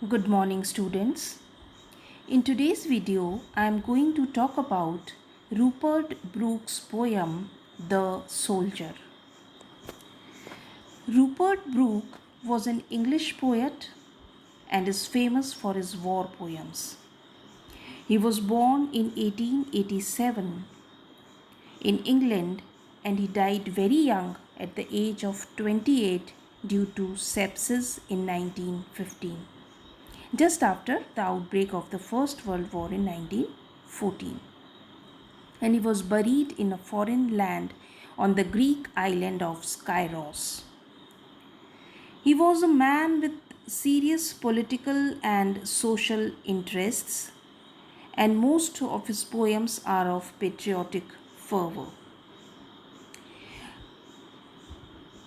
Good morning, students. In today's video, I am going to talk about Rupert Brooke's poem, The Soldier. Rupert Brooke was an English poet and is famous for his war poems. He was born in 1887 in England and he died very young at the age of 28 due to sepsis in 1915, just after the outbreak of the First World War in 1914. And he was buried in a foreign land on the Greek island of Skyros. He was a man with serious political and social interests, and most of his poems are of patriotic fervor.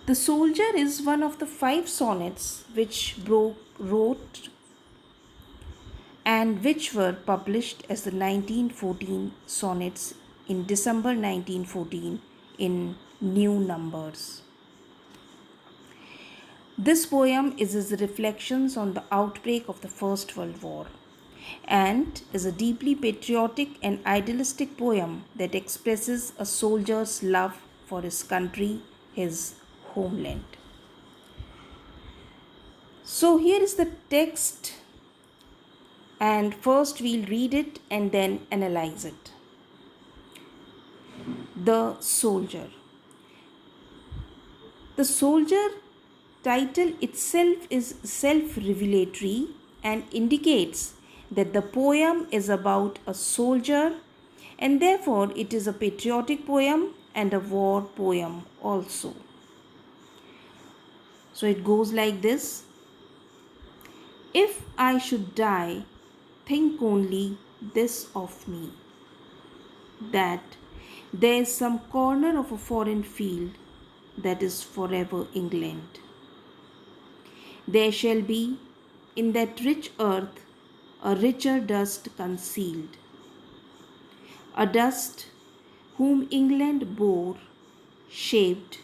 The Soldier is one of the 5 sonnets which Brooke wrote and which were published as the 1914 sonnets in December 1914 in New Numbers. This poem is his reflections on the outbreak of the First World War and is a deeply patriotic and idealistic poem that expresses a soldier's love for his country, his homeland. So here is the text, and first we'll read it and then analyze it. The Soldier. The Soldier title itself is self-revelatory and indicates that the poem is about a soldier, and therefore it is a patriotic poem and a war poem also. So it goes like this. If I should die, think only this of me, that there is some corner of a foreign field that is forever England. There shall be in that rich earth a richer dust concealed, a dust whom England bore, shaped,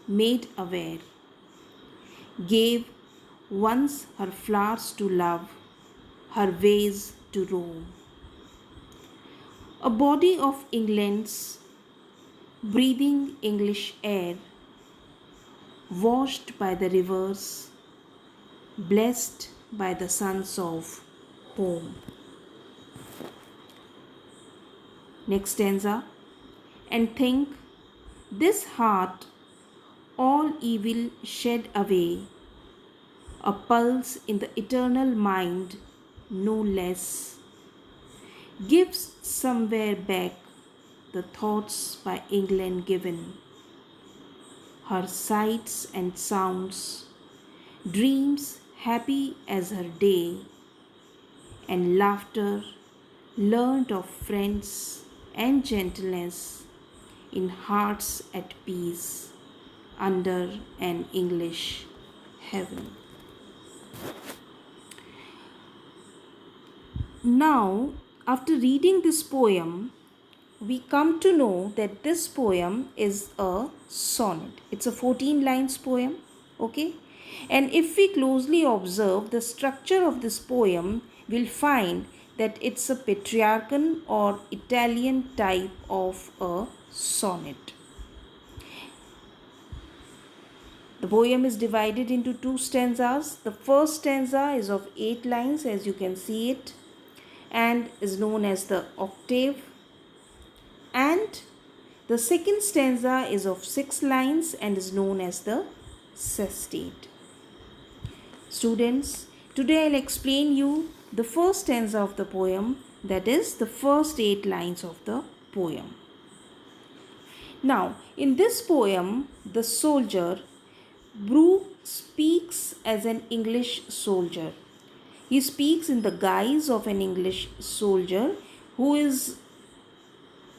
made aware, gave once her flowers to love, her ways to roam. A body of England's, breathing English air, washed by the rivers, blessed by the sons of home. Next stanza. And think, this heart, all evil shed away, a pulse in the eternal mind, no less, gives somewhere back the thoughts by England given, her sights and sounds, dreams happy as her day, and laughter learnt of friends and gentleness in hearts at peace under an English heaven. Now, after reading this poem, we come to know that this poem is a sonnet. It's a 14 lines poem, okay? And if we closely observe the structure of this poem, we'll find that it's a patriarchal or Italian type of a sonnet. The poem is divided into 2 stanzas. The first stanza is of 8 lines, as you can see it, and is known as the octave. And the second stanza is of 6 lines and is known as the sestate. Students, today I'll explain you the first stanza of the poem, that is the first 8 lines of the poem. Now, in this poem, the soldier, Brooke speaks as an English soldier. He speaks in the guise of an English soldier who is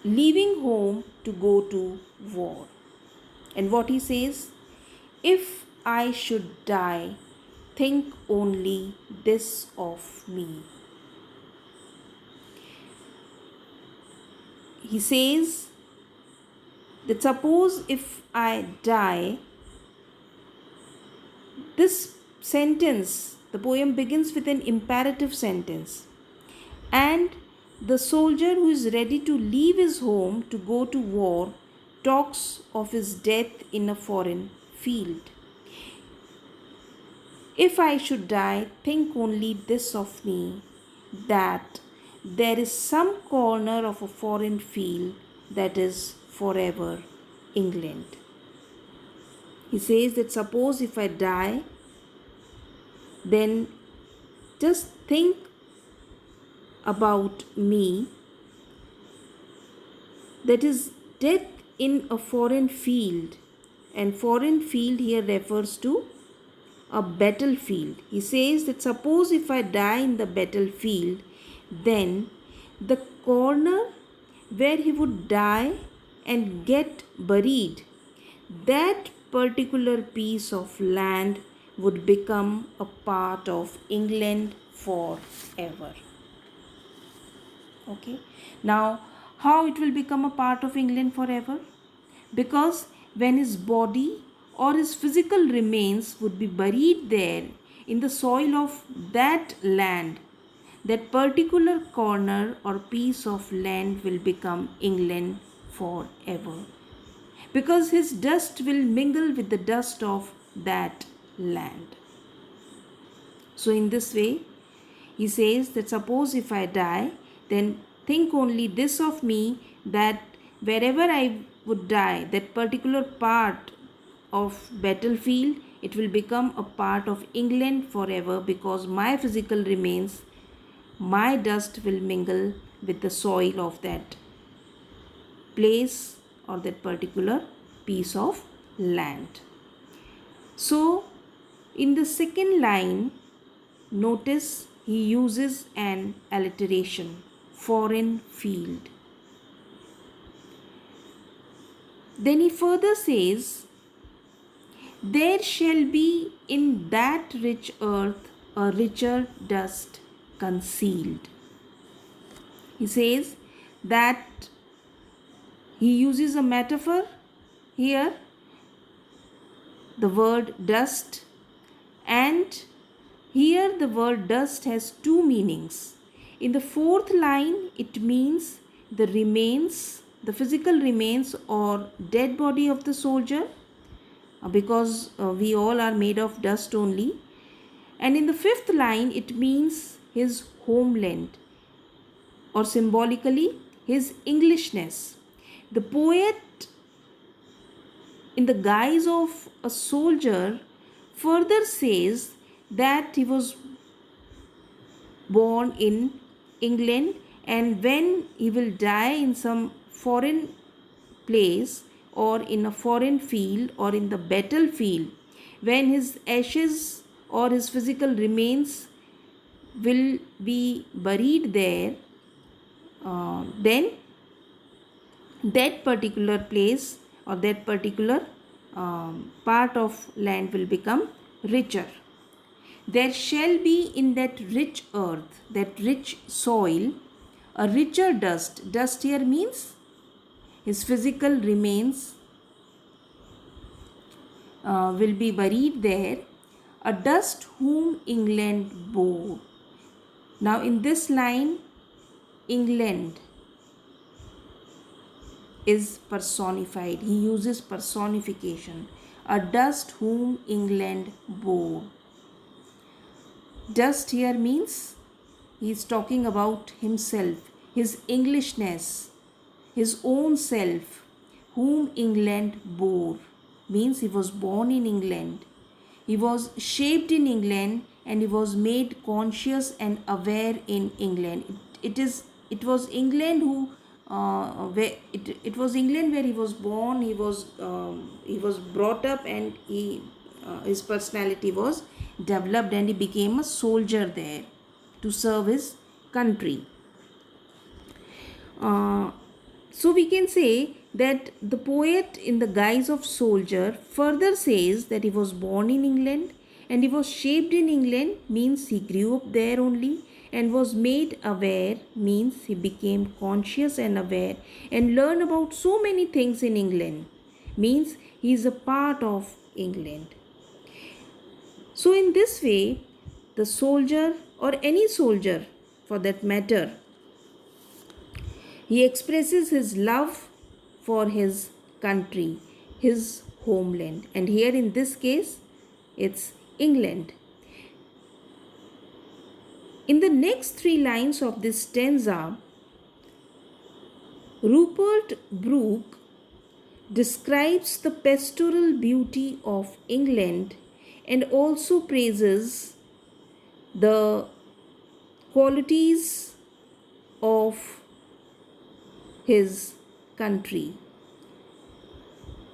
leaving home to go to war. And what he says, if I should die, think only this of me. He says that suppose if I die, this sentence, The poem begins with an imperative sentence. And the soldier who is ready to leave his home to go to war talks of his death in a foreign field. If I should die, think only this of me, that there is some corner of a foreign field that is forever England. He says that suppose if I die, then just think about me, that is death in a foreign field, and foreign field here refers to a battlefield. He says that suppose if I die in the battlefield, then the corner where he would die and get buried, that particular piece of land would become a part of England forever. Okay. Now, how it will become a part of England forever? Because when his body or his physical remains would be buried there in the soil of that land, that particular corner or piece of land will become England forever. Because his dust will mingle with the dust of that land. So in this way, he says that suppose if I die, then think only this of me, that wherever I would die, that particular part of battlefield, it will become a part of England forever, because my physical remains, my dust will mingle with the soil of that place or that particular piece of land. So in the second line, notice he uses an alliteration, foreign field. Then he further says, there shall be in that rich earth a richer dust concealed. He says that he uses a metaphor here, the word dust, and here the word dust has two meanings. In the fourth line, it means the remains, the physical remains or dead body of the soldier, because we all are made of dust only. And in the fifth line, it means his homeland, or symbolically his Englishness. The poet, in the guise of a soldier, further says that he was born in England, and when he will die in some foreign place or in a foreign field or in the battlefield, when his ashes or his physical remains will be buried there, then that particular place or that particular part of land will become richer. There shall be in that rich earth, that rich soil, a richer dust. Dust here means his physical remains will be buried there, a dust whom England bore. Now in this line, England is personified. He uses personification. A dust whom England bore. Dust here means he is talking about himself, his Englishness, his own self, whom England bore. Means he was born in England, he was shaped in England, and he was made conscious and aware in England. It was England who it was England where he was born. He was brought up, and his personality was developed, and he became a soldier there to serve his country. So we can say that the poet, in the guise of soldier, further says that he was born in England and he was shaped in England, means he grew up there only, and was made aware, means he became conscious and aware and learned about so many things in England, means he is a part of England. So in this way, the soldier or any soldier for that matter, he expresses his love for his country, his homeland. And here in this case, it's England. In the next three lines of this stanza, Rupert Brooke describes the pastoral beauty of England and also praises the qualities of his country.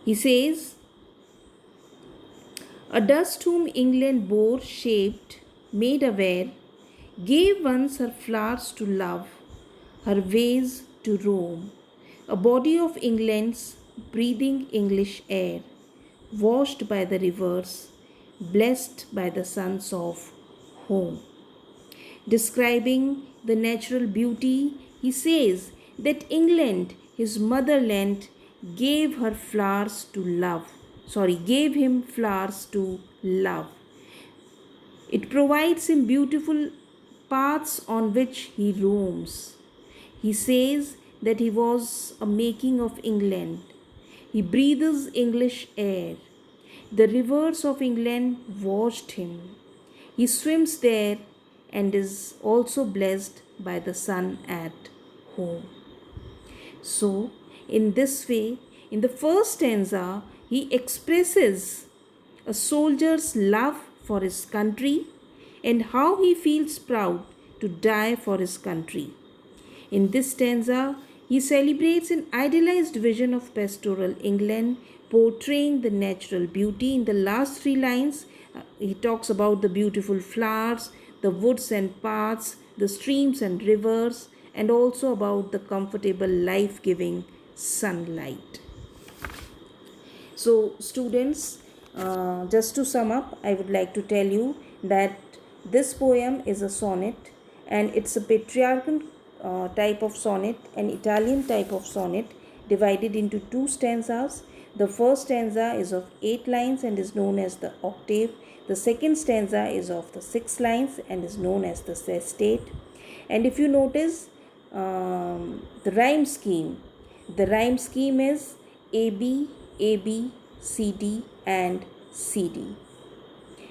He says, "A dust whom England bore shaped, made aware, gave once her flowers to love, her ways to roam. A body of England's breathing English air, washed by the rivers, blessed by the sons of home." Describing the natural beauty, he says that England, his motherland, gave her flowers to love. Gave him flowers to love. It provides him beautiful paths on which he roams. He says that he was a making of England. He breathes English air. The rivers of England washed him. He swims there and is also blessed by the sun at home. So, in this way, in the first stanza, he expresses a soldier's love for his country and how he feels proud to die for his country. In this stanza, he celebrates an idealized vision of pastoral England, portraying the natural beauty. In the last three lines, he talks about the beautiful flowers, the woods and paths, the streams and rivers, and also about the comfortable, life-giving sunlight. So, students, just to sum up, I would like to tell you that this poem is a sonnet, and it's a patriarchal type of sonnet, an Italian type of sonnet, divided into two stanzas. The first stanza is of 8 lines and is known as the octave. The second stanza is of the 6 lines and is known as the sestate. And if you notice the rhyme scheme is AB, AB, CD, and CD.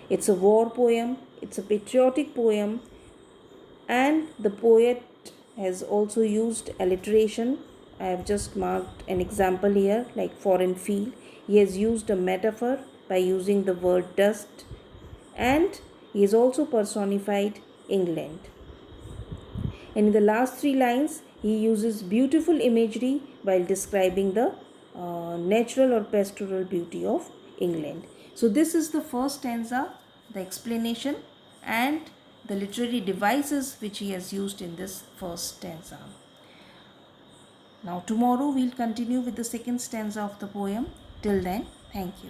It's a war poem, it's a patriotic poem, and the poet has also used alliteration. I have just marked an example here, like foreign field. He has used a metaphor by using the word dust, and he has also personified England. And in the last 3 lines, he uses beautiful imagery while describing the natural or pastoral beauty of England. So this is the first stanza, the explanation and the literary devices which he has used in this first stanza. Now tomorrow we'll continue with the second stanza of the poem. Till then, thank you.